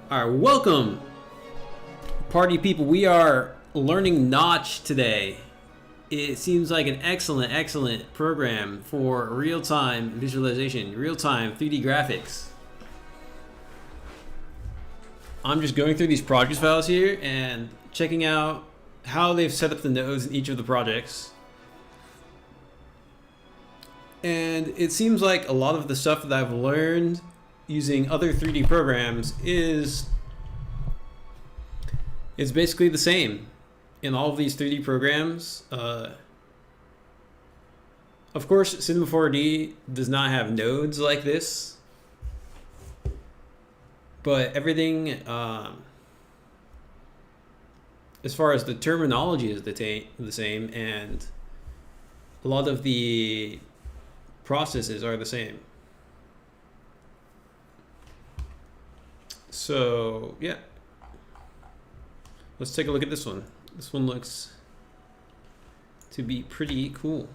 All right, welcome, party people. We are learning Notch today. It seems like an excellent program for real-time visualization, real-time 3D graphics. I'm just going through these project files here and checking out how they've set up the nodes in each of the projects. And it seems like a lot of the stuff that I've learned using other 3D programs is basically the same in all of these 3D programs. Of course, Cinema 4D does not have nodes like this, but everything as far as the terminology is the same, and a lot of the processes are the same. So yeah, let's take a look at this one. This one looks to be pretty cool.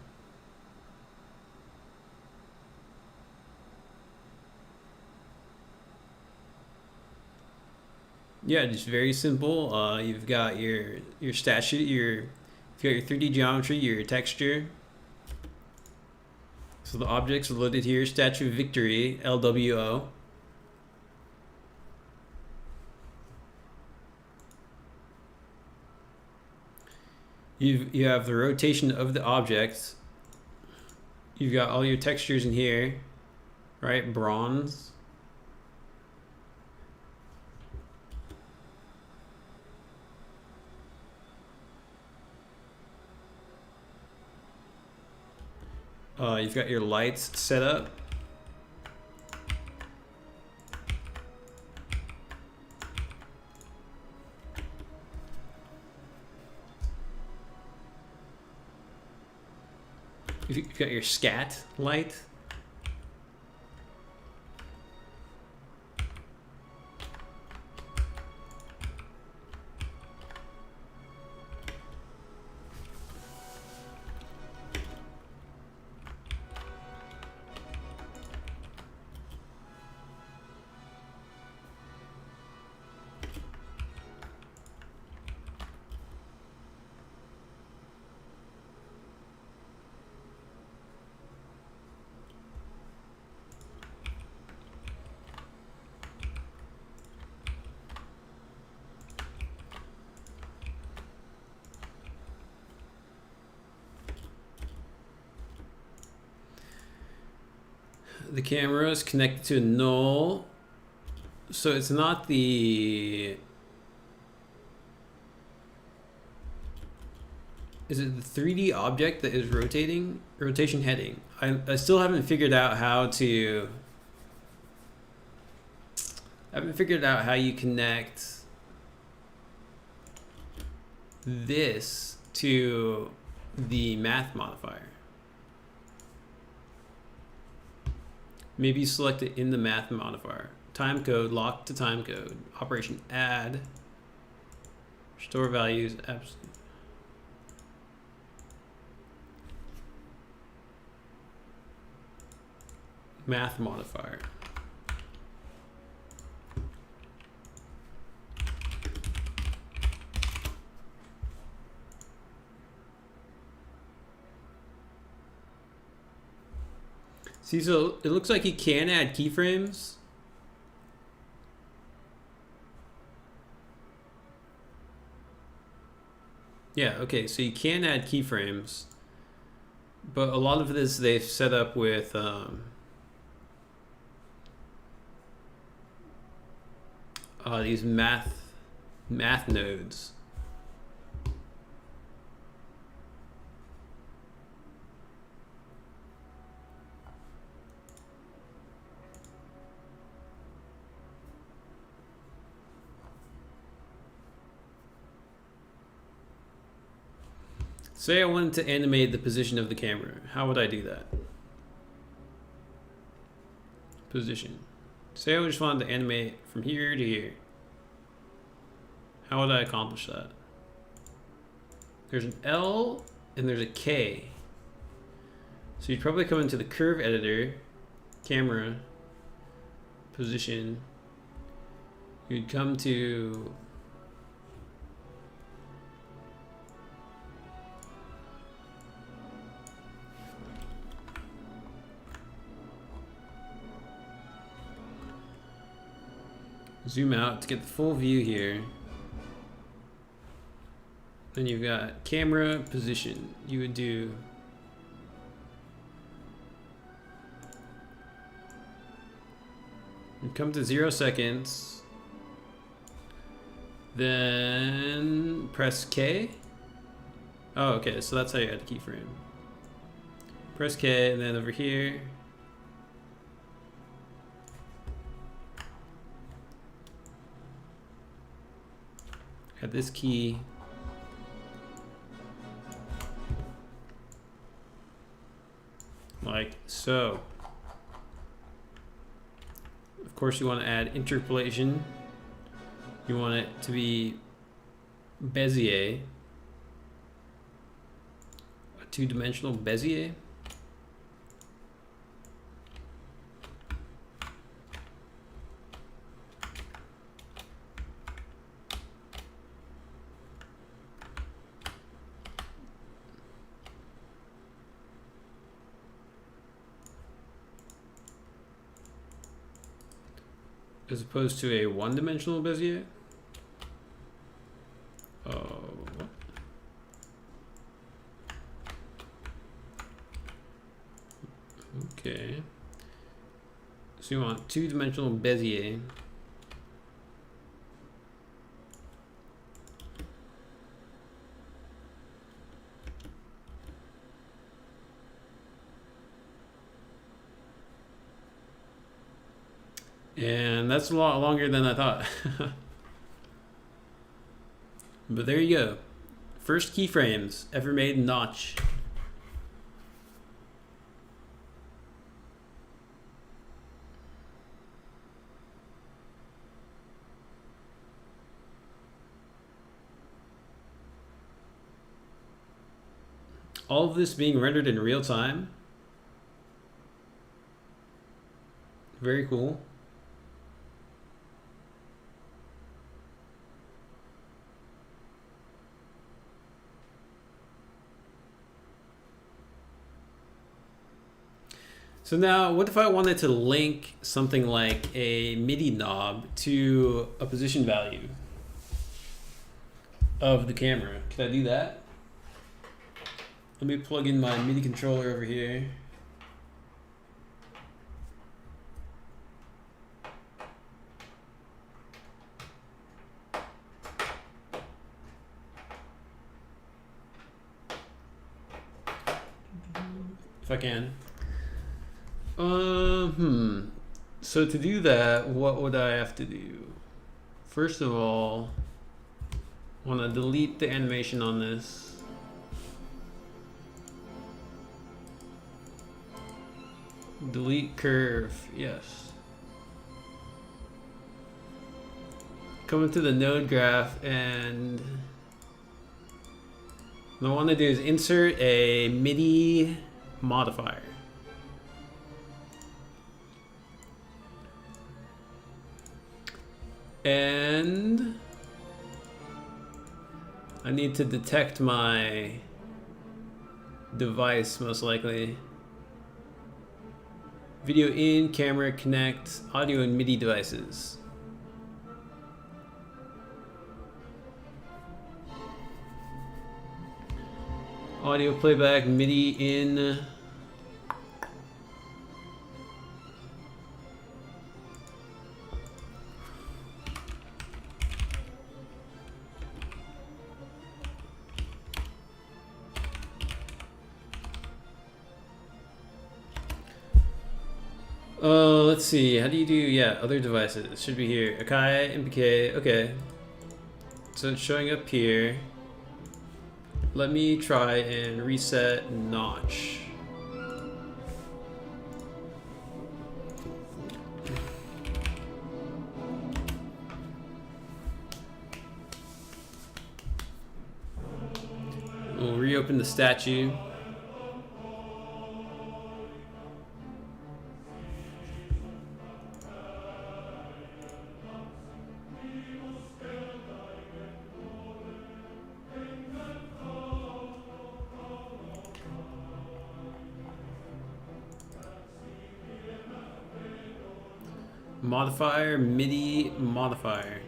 Yeah, just very simple. You've got your statue, you've got your 3D geometry, your texture. So the objects are loaded here. Statue of Victory, LWO. You have the rotation of the object. You've got all your textures in here, right? Bronze. You've got your lights set up. You've got your scat light. The camera is connected to a null, so it's not the... Is it the 3D object that is rotating? Rotation heading. I still haven't figured out how to... I haven't figured out how you connect this to the math modifier. Maybe select it in the math modifier. Time code, lock to time code. Operation add. Store values. Math modifier. See, so it looks like you can add keyframes. Yeah, okay, so you can add keyframes, but a lot of this they've set up with these math nodes. Say I wanted to animate the position of the camera. How would I do that? Position. Say I just wanted to animate from here to here. How would I accomplish that? There's an L and there's a K. So you'd probably come into the curve editor, camera, position. You'd come to zoom out to get the full view here. Then you've got camera position. You would do you come to 0 seconds, then press K. Oh, okay, so that's how you add the keyframe. Press K, and then over here, add this key. Like so. Of course, you want to add interpolation. You want it to be Bezier, a two-dimensional Bezier. As opposed to a one-dimensional Bezier. Oh, okay. So you want two-dimensional Bezier. And that's a lot longer than I thought. But there you go. First keyframes ever made in Notch. All of this being rendered in real time. Very cool. So now, what if I wanted to link something like a MIDI knob to a position value of the camera? Can I do that? Let me plug in my MIDI controller over here. If I can. So to do that, what would I have to do? First of all, I want to delete the animation on this. Delete curve, yes. Come into the node graph, and what I want to do is insert a MIDI modifier. And I need to detect my device, most likely. Video in, camera, connect, audio and MIDI devices. Audio playback, MIDI in. Let's see. How do you do? Yeah, other devices. It should be here. Akai, MPK. Okay. So it's showing up here. Let me try and reset Notch. We'll reopen the statue. Modifier, MIDI modifier.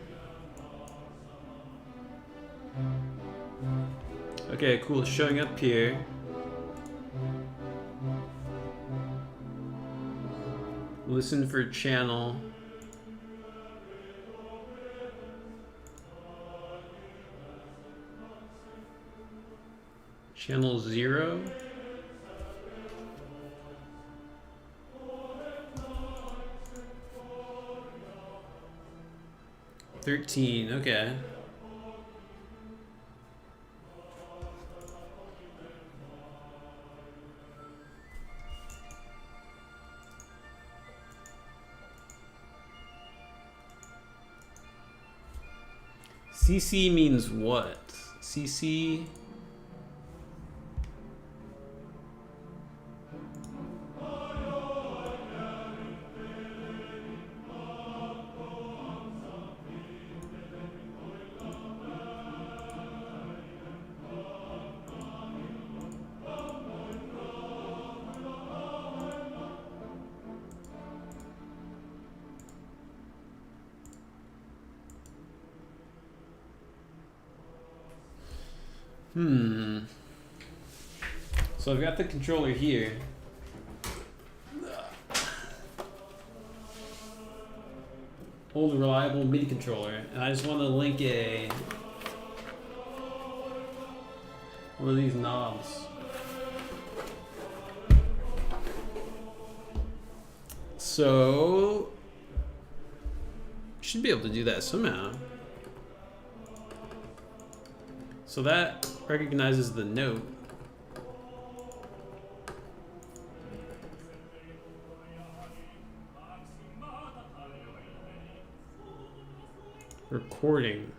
Okay, cool. It's showing up here. Listen for channel. Channel 0. $13, okay. CC means what? CC? So I've got the controller here. Old reliable MIDI controller, and I just want to link one of these knobs. So should be able to do that somehow. So that recognizes the note. Recording.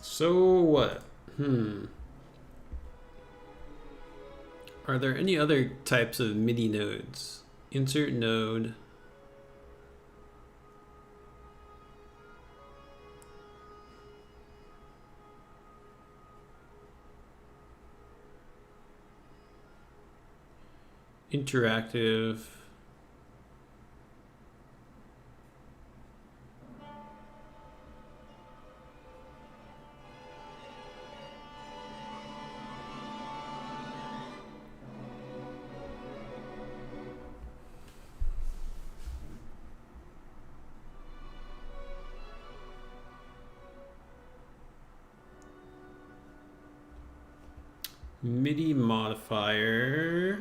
So what? Are there any other types of MIDI nodes? Insert node. Interactive. MIDI modifier.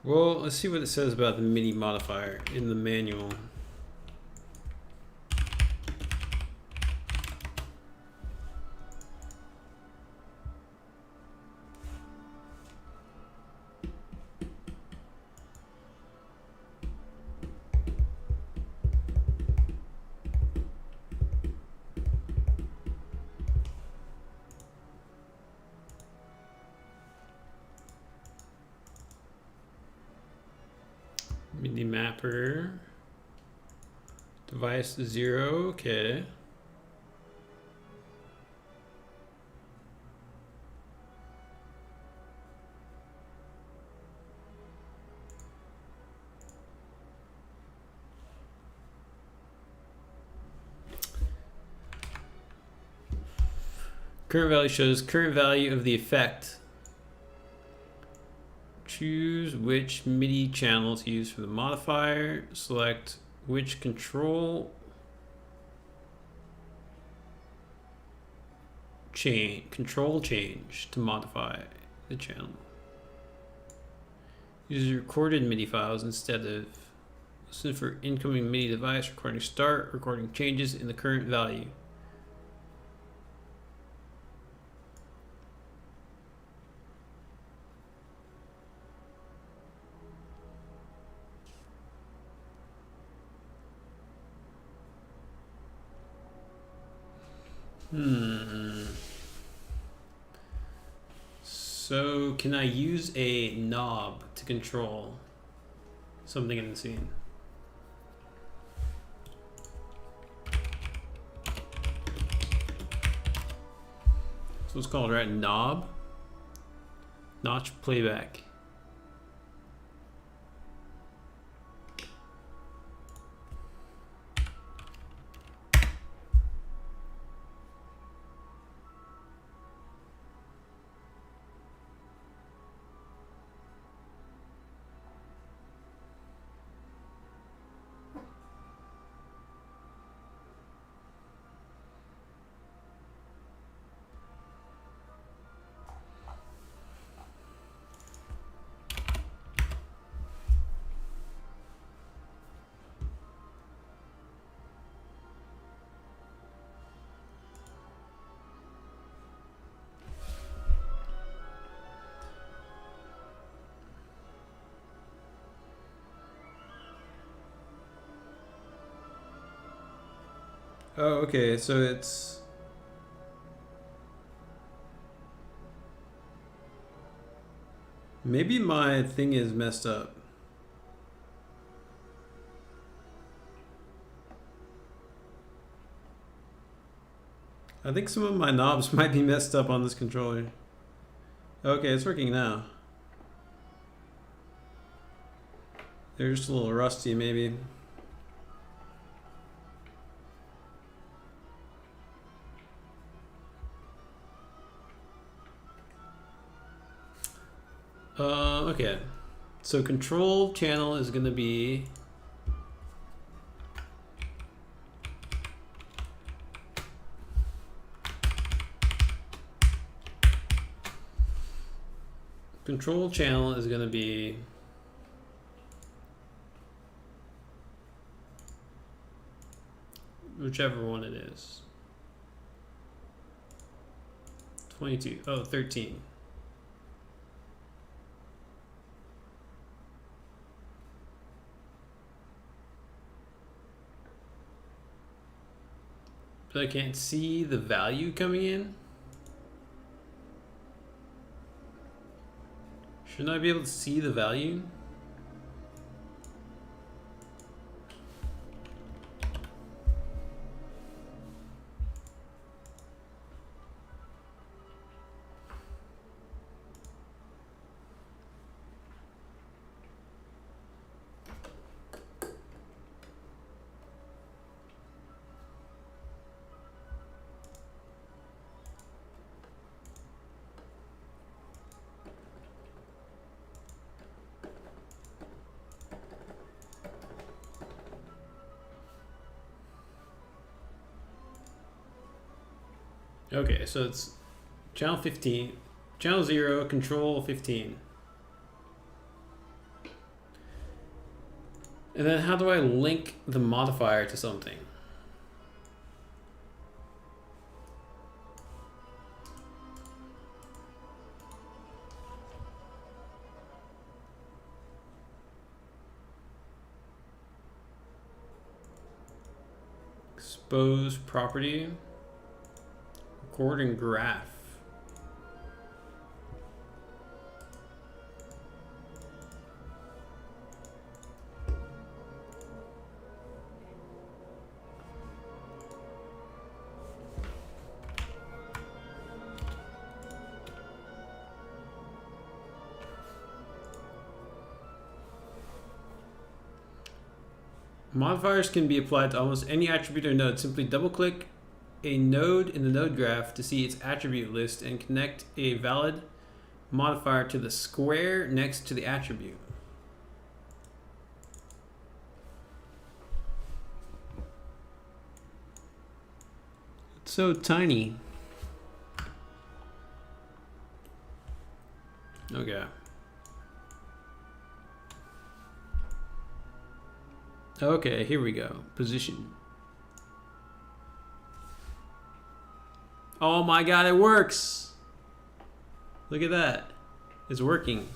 Well, let's see what it says about the MIDI modifier in the manual. MIDI mapper. Device 0, okay. Current value shows current value of the effect. Choose which MIDI channel to use for the modifier. Select which control change to modify the channel. Use recorded MIDI files instead of listen for incoming MIDI device, recording start, recording changes in the current value. So can I use a knob to control something in the scene? That's what's called, right? Knob. Notch playback. Oh, okay, so it's... Maybe my thing is messed up. I think some of my knobs might be messed up on this controller. Okay, it's working now. They're just a little rusty, maybe. Okay. So control channel is going to be whichever one it is. 22. Oh, 13. But I can't see the value coming in. Shouldn't I be able to see the value? Okay, so it's channel 15, channel 0, control 15. And then how do I link the modifier to something? Expose property. Recording graph. Modifiers can be applied to almost any attribute or node. Simply double-click a node in the node graph to see its attribute list and connect a valid modifier to the square next to the attribute. It's so tiny. Okay. Okay, here we go. Position. Oh my god, it works! Look at that. It's working.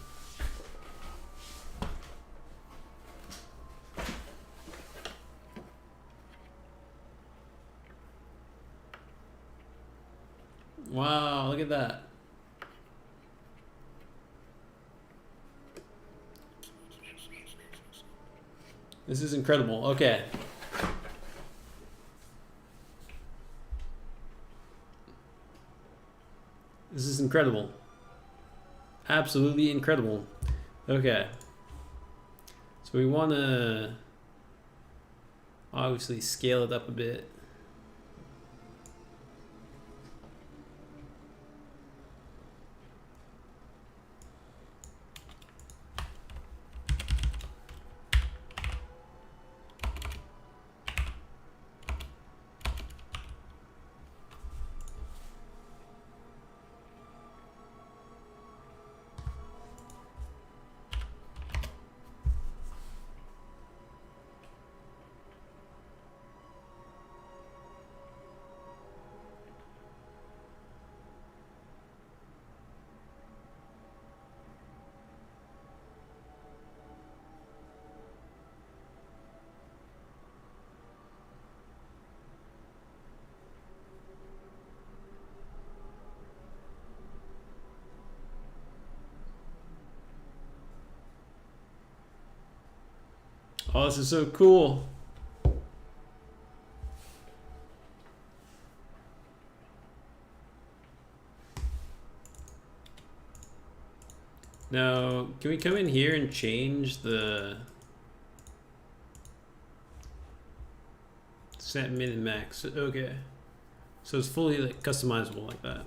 Wow, look at that. This is incredible. Okay. This is incredible. Absolutely incredible. Okay. So we want to obviously scale it up a bit. Oh, this is so cool. Now, can we come in here and change the set min and max? Okay. So it's fully like customizable like that.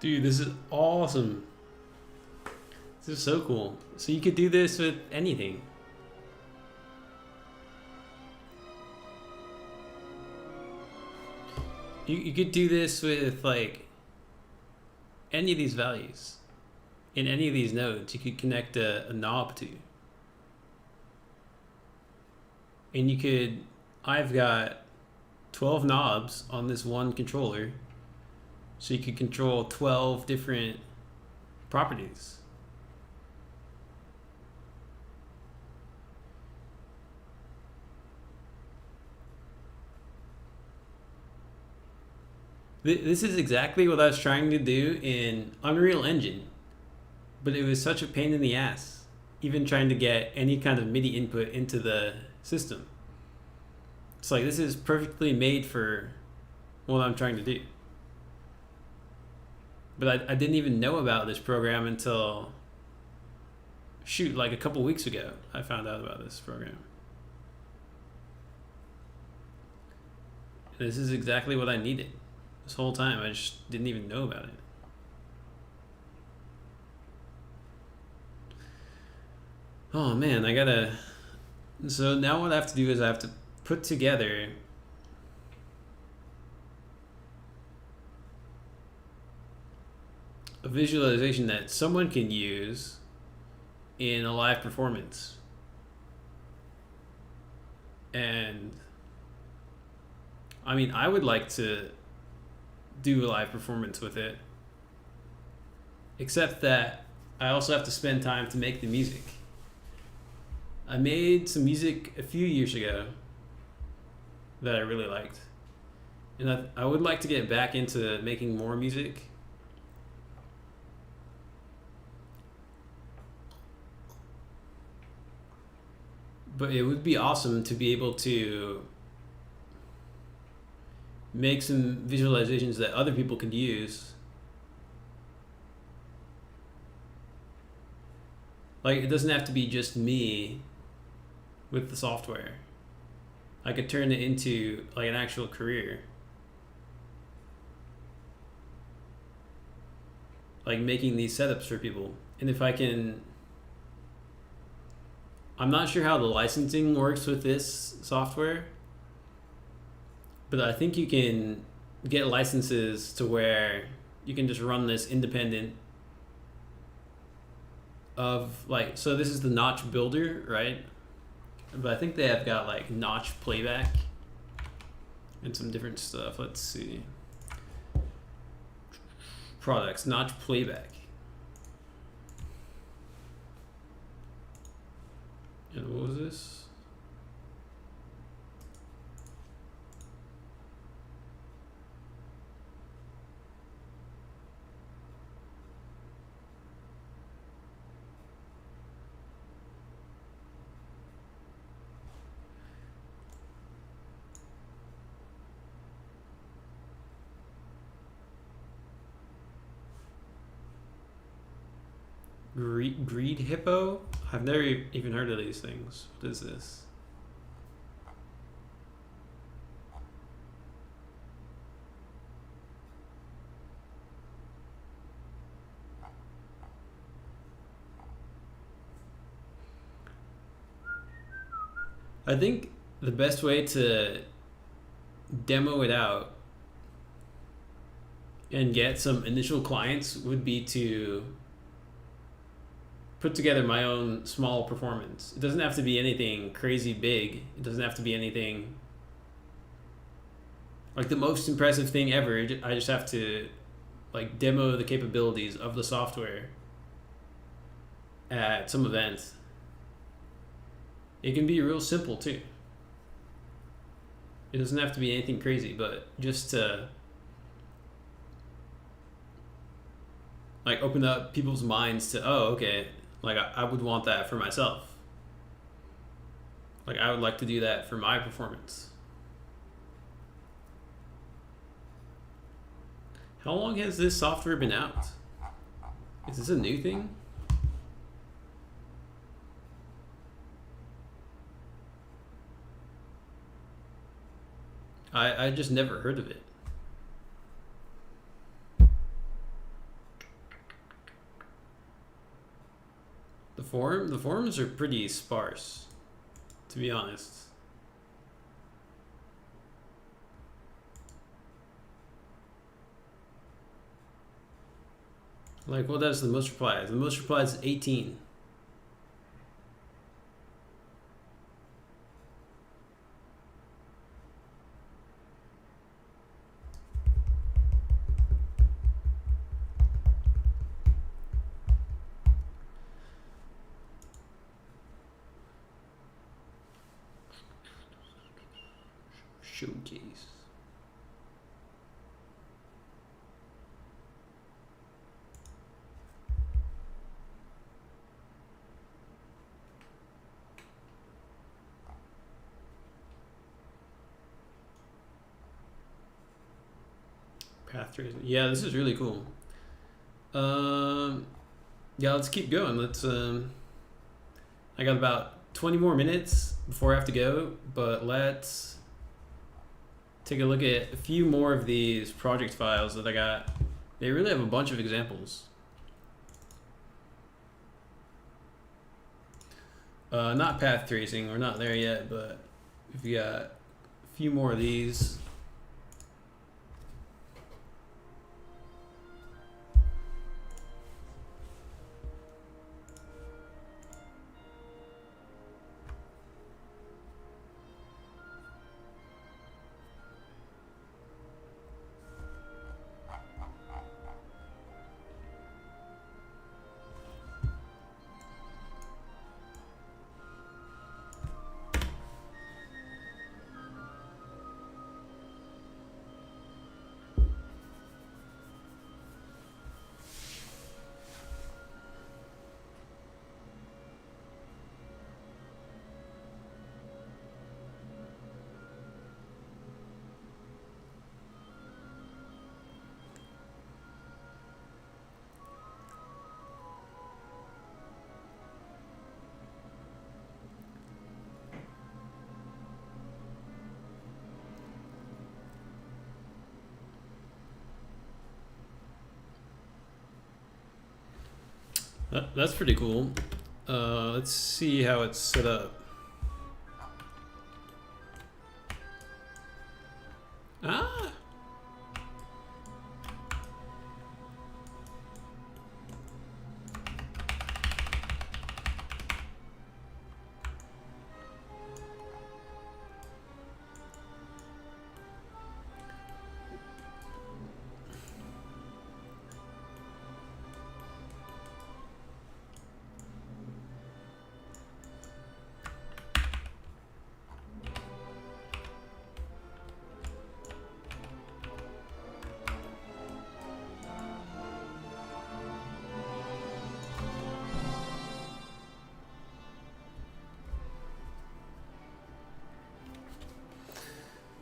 Dude, this is awesome. This is so cool. So you could do this with anything. You could do this with like any of these values. In any of these nodes, you could connect a knob to. And you could, I've got 12 knobs on this one controller. So you could control 12 different properties. This is exactly what I was trying to do in Unreal Engine, but it was such a pain in the ass, even trying to get any kind of MIDI input into the system. It's like, this is perfectly made for what I'm trying to do. But I didn't even know about this program until, shoot, like a couple weeks ago, I found out about this program. And this is exactly what I needed. This whole time, I just didn't even know about it. Oh man, I gotta... So now what I have to do is I have to put together a visualization that someone can use in a live performance. And I mean, I would like to do a live performance with it. except that I also have to spend time to make the music. I made some music a few years ago that I really liked. And I would like to get back into making more music. But it would be awesome to be able to make some visualizations that other people could use. Like, it doesn't have to be just me with the software. I could turn it into like an actual career. Like making these setups for people. And if I can, I'm not sure how the licensing works with this software, but I think you can get licenses to where you can just run this independent of like, so this is the notch builder, right? But I think they have got like notch playback and some different stuff. Let's see. Products, notch playback. And what was this? Greed Hippo? I've never even heard of these things. What is this? I think the best way to demo it out and get some initial clients would be to put together my own small performance. It doesn't have to be anything crazy big. It doesn't have to be anything like the most impressive thing ever. I just have to like demo the capabilities of the software at some event. It can be real simple too. It doesn't have to be anything crazy, but just to like open up people's minds to, oh, okay, like I would want that for myself. Like I would like to do that for my performance. How long has this software been out? Is this a new thing? I just never heard of it. The forums are pretty sparse, to be honest. Like, what has the most replies? The most replies is 18. Showcase. Path tracing. Yeah, this is really cool. Yeah, let's keep going. Let's I got about 20 more minutes before I have to go, but let's take a look at a few more of these project files that I got. They really have a bunch of examples. Not path tracing, we're not there yet, but we've got a few more of these. That's pretty cool. Let's see how it's set up. Ah!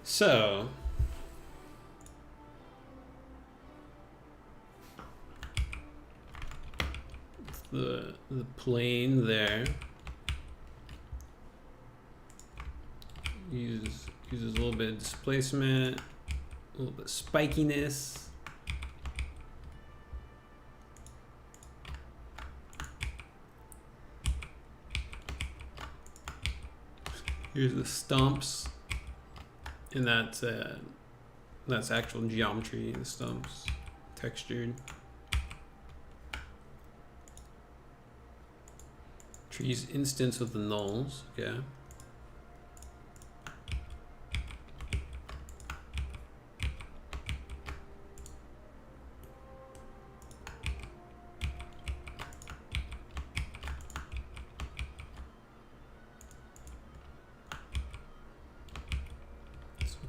So, the plane there uses a little bit of displacement, a little bit of spikiness. Here's the stumps, and that's actual geometry in the stumps, textured. Trees instance with the nulls, okay.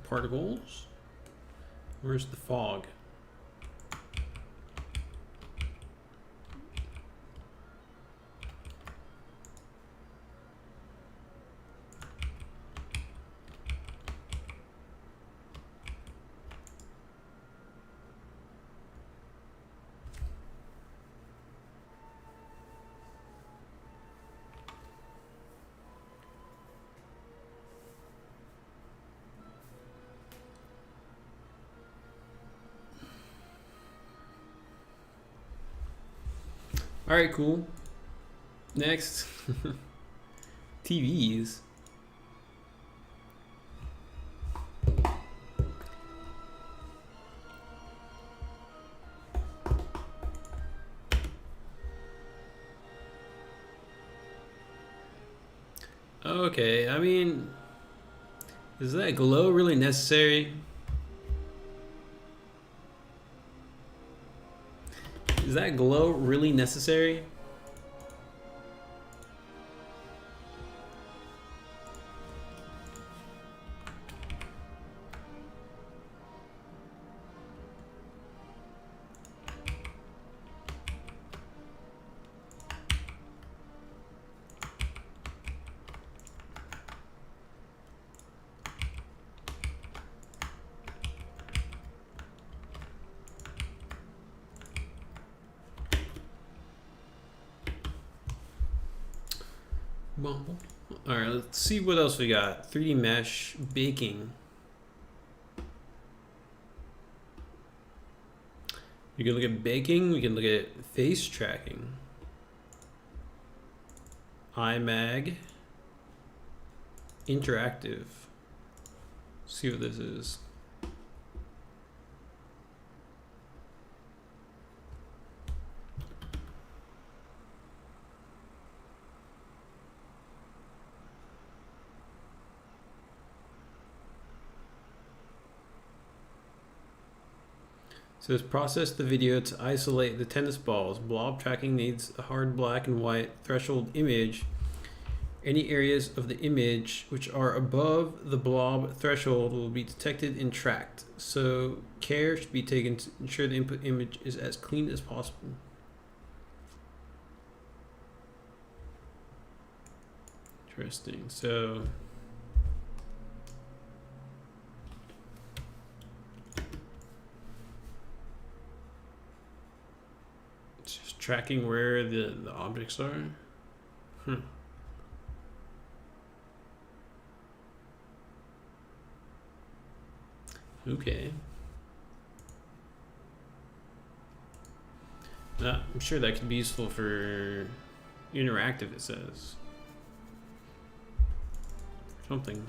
Particles. Where's the fog? All right, cool. Next, TVs. Okay, I mean, is that glow really necessary? Is that glow really necessary? All right, let's see what else we got. 3D mesh, baking. We can look at baking. We can look at face tracking. iMag. Interactive. Let's see what this is. It says process the video to isolate the tennis balls. Blob tracking needs a hard black and white threshold image. Any areas of the image which are above the blob threshold will be detected and tracked. So care should be taken to ensure the input image is as clean as possible. Interesting. So tracking where the objects are. Okay. I'm sure that could be useful for interactive, it says. Something.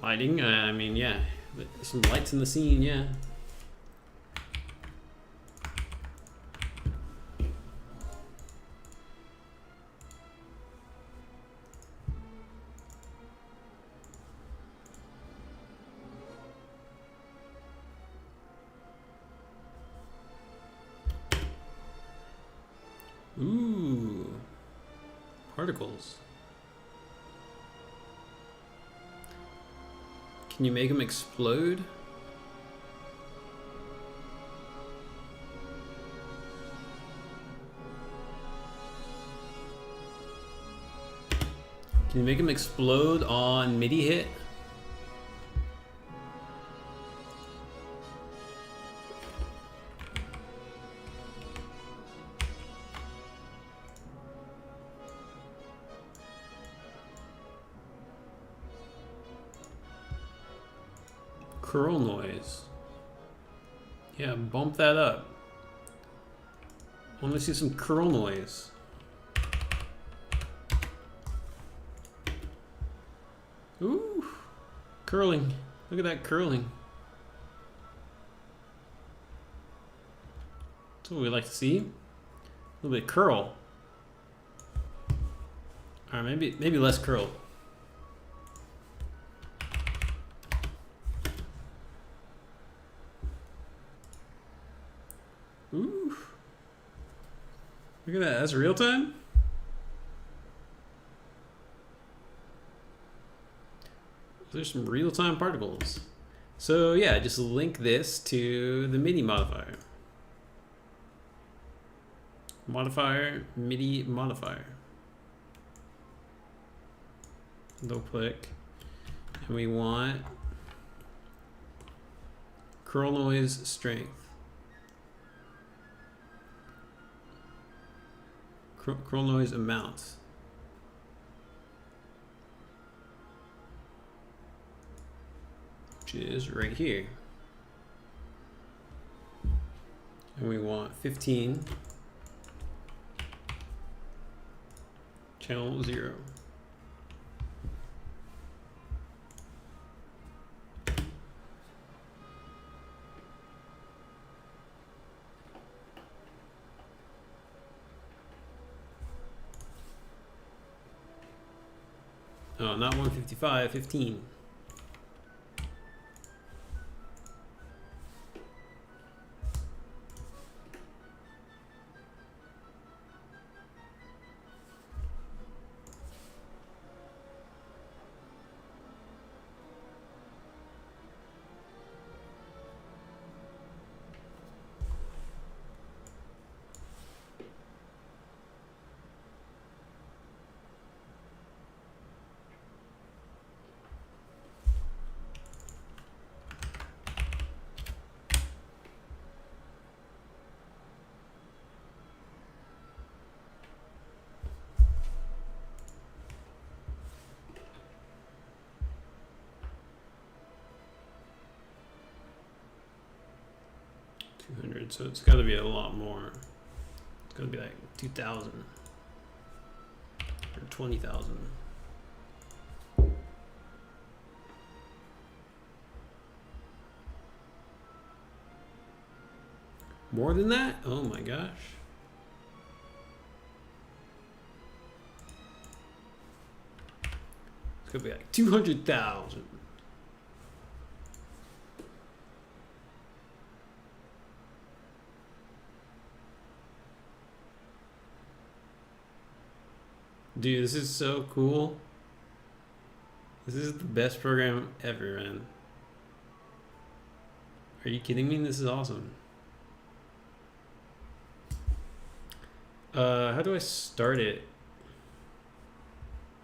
Lighting, I mean, yeah. Some lights in the scene, yeah. Ooh. Particles. Can you make them explode? Can you make them explode on MIDI hit? Curl noise. Yeah, bump that up. I want to see some curl noise. Ooh, curling. Look at that curling. That's what we like to see. A little bit of curl. All right, maybe less curl. Ooh. Look at that. That's real time. There's some real-time particles. So yeah, just link this to the MIDI modifier. MIDI modifier. Double click. And we want curl noise strength. Curl noise amount. Which is right here. And we want 15. Channel 0. Oh, not 155, 15. So it's got to be a lot more. It's going to be like 2,000 or 20,000. More than that? Oh my gosh. It's going to be like 200,000. Dude, this is so cool. This is the best program ever, man. Are you kidding me? This is awesome. How do I start it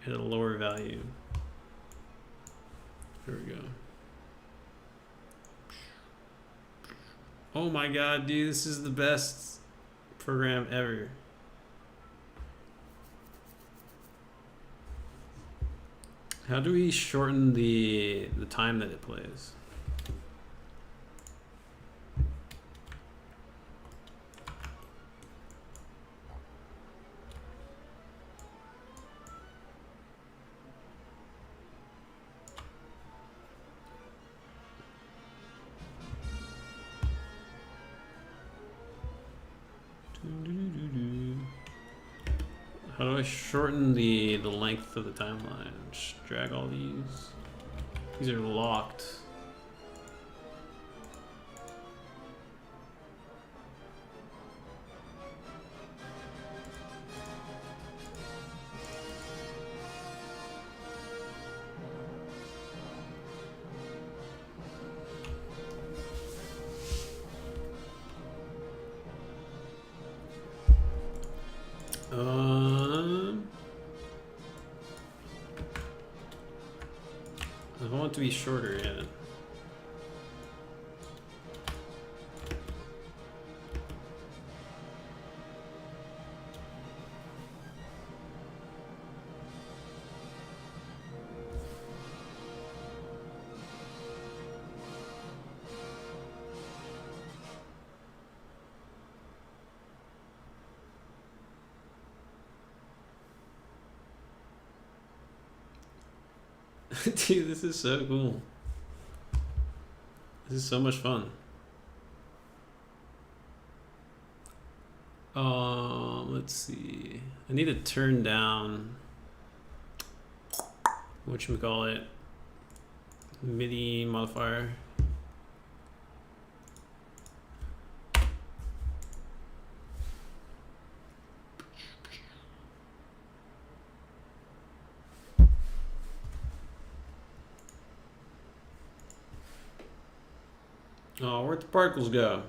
at a lower value? Here we go. Oh my god, dude, this is the best. program ever. How do we shorten the time that it plays? How do I shorten the length of the timeline? Just drag all these. These are locked. I want it to be shorter, yeah. Dude, this is so cool. This is so much fun. Let's see. I need to turn down whatchamacallit, MIDI modifier. Oh, where'd the particles go?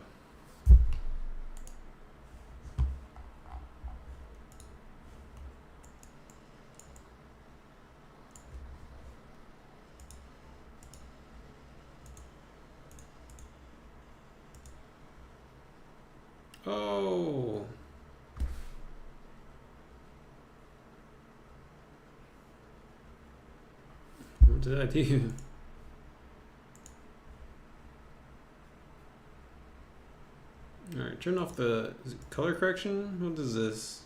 Oh. What did I do? Alright, turn off the color correction. What is this?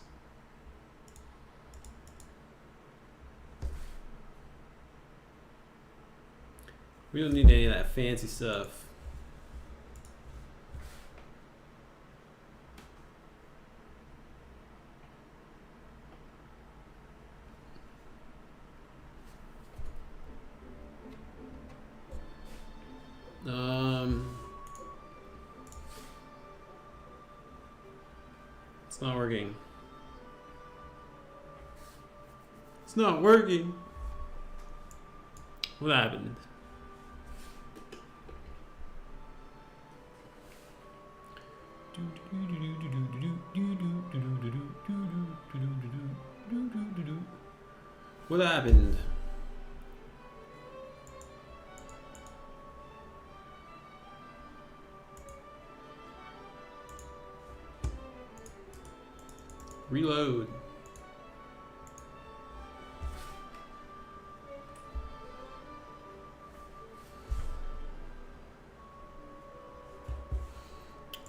We don't need any of that fancy stuff. It's not working. It's not working. What happened? What happened? Reload.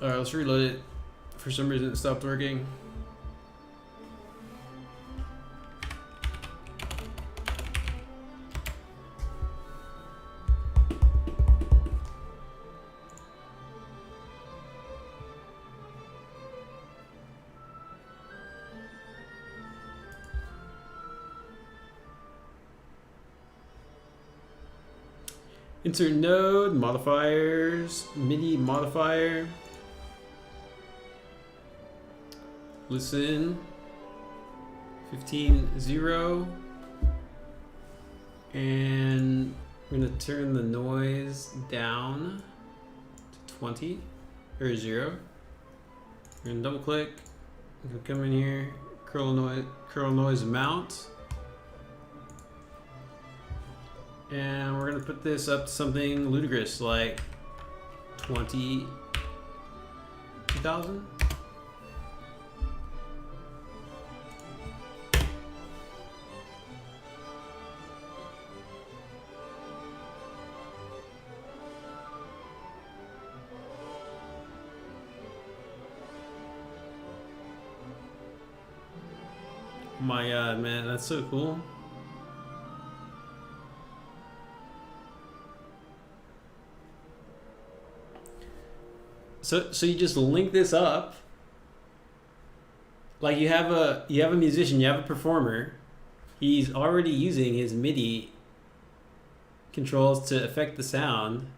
Alright, let's reload it. For some reason it stopped working. Insert node, modifiers, MIDI modifier. Listen, 15.0. And we're gonna turn the noise down to 20 or 0. We're gonna double click. We're gonna come in here, curl noise mount. And we're gonna put this up to something ludicrous like 20,000. My god, man, that's so cool. So you just link this up. Like you have a musician, you have a performer. He's already using his MIDI controls to affect the sound,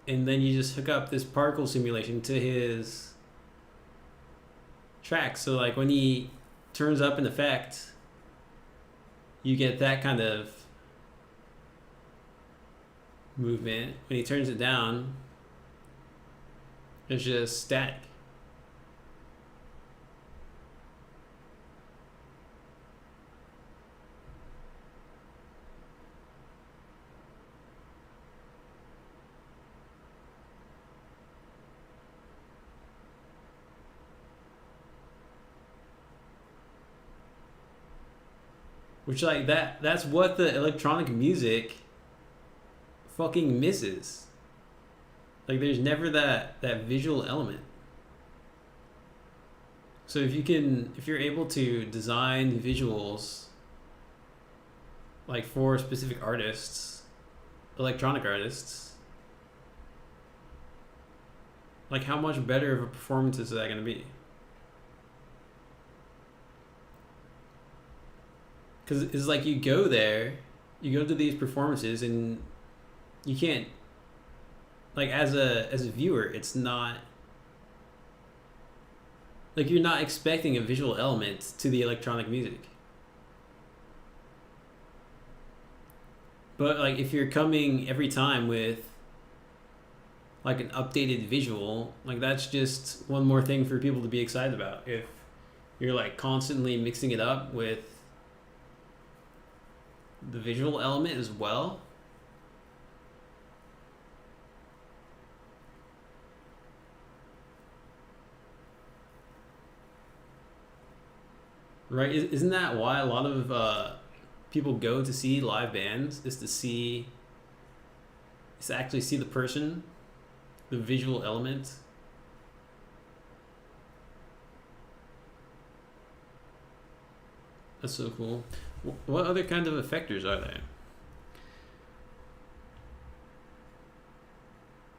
and then you just hook up this particle simulation to his track. So like when he turns up an effect, you get that kind of movement. When he turns it down, it's just static. Which like that's what the electronic music fucking misses. Like there's never that visual element. So if you're able to design visuals like for specific artists, electronic artists, like how much better of a performance is that going to be? Because it's like you go there, you go to these performances, and you can't, like as a viewer, it's not like you're not expecting a visual element to the electronic music. But like if you're coming every time with like an updated visual, like that's just one more thing for people to be excited about. If you're like constantly mixing it up with the visual element as well. Right? Isn't that why a lot of people go to see live bands? Is to actually see the person, the visual element. That's so cool. What other kind of effectors are there?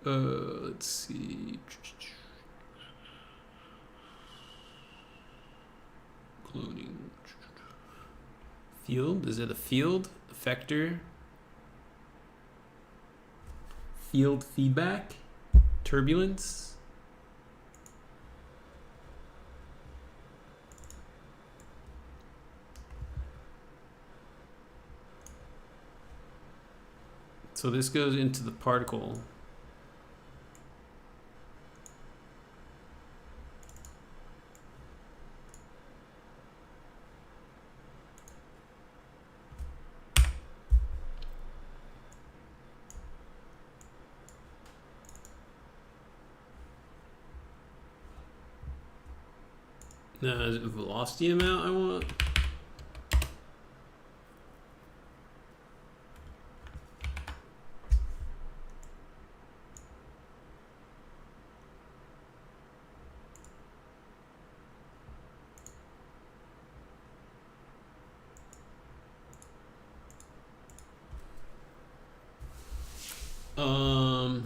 Let's see. Cloning. Field? Is it a field effector? Field feedback? Turbulence? So this goes into the particle. Now, is it velocity amount I want?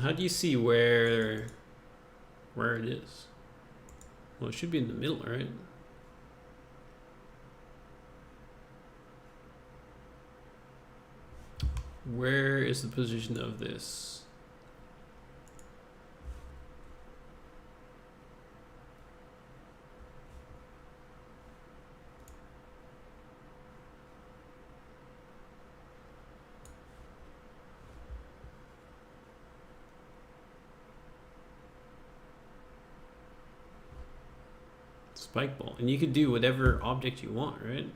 How do you see where it is? Well, it should be in the middle, right? Where is the position of this? Spike ball. And you could do whatever object you want, right?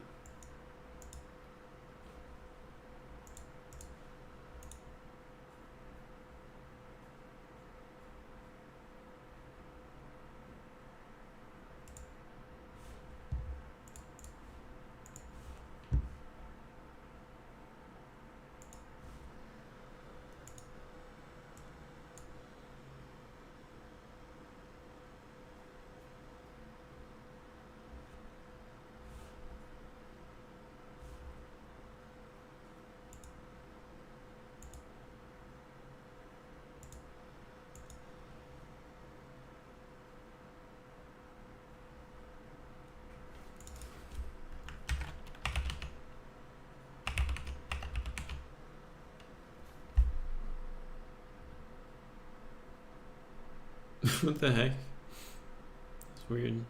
What the heck? It's weird.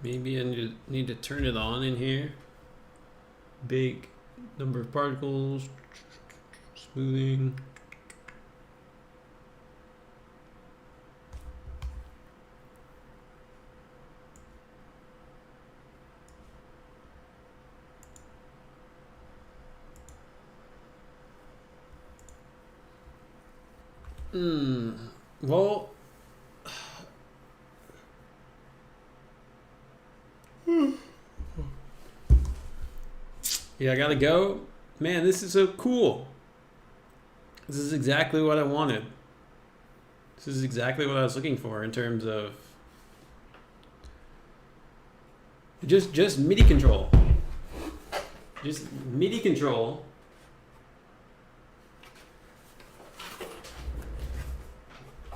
Maybe I need to turn it on in here. Big number of particles. Smoothing. Well, yeah, I gotta go. Man, this is so cool. This is exactly what I wanted. This is exactly what I was looking for in terms of just MIDI control. Just MIDI control.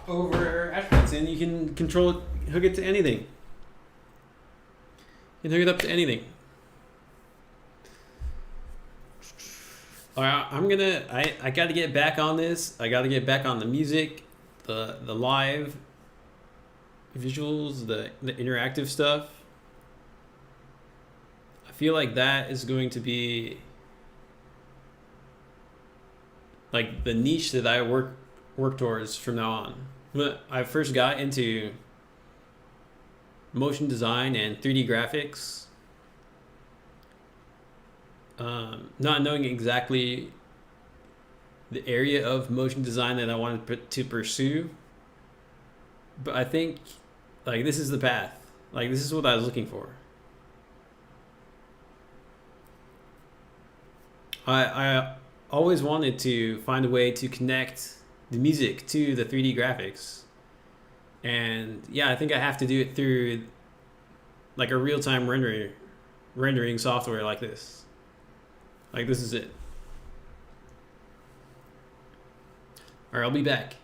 Over attributes, and you can control it, hook it to anything. You can hook it up to anything. All right, I got to get back on this. I got to get back on the music, the live visuals, the interactive stuff. I feel like that is going to be like the niche that I work towards from now on. When I first got into motion design and 3D graphics, not knowing exactly the area of motion design that I wanted to pursue, but I think like this is the path. Like this is what I was looking for. I always wanted to find a way to connect the music to the 3D graphics, and yeah, I think I have to do it through like a real-time rendering software like this. Like this is it. All right, I'll be back.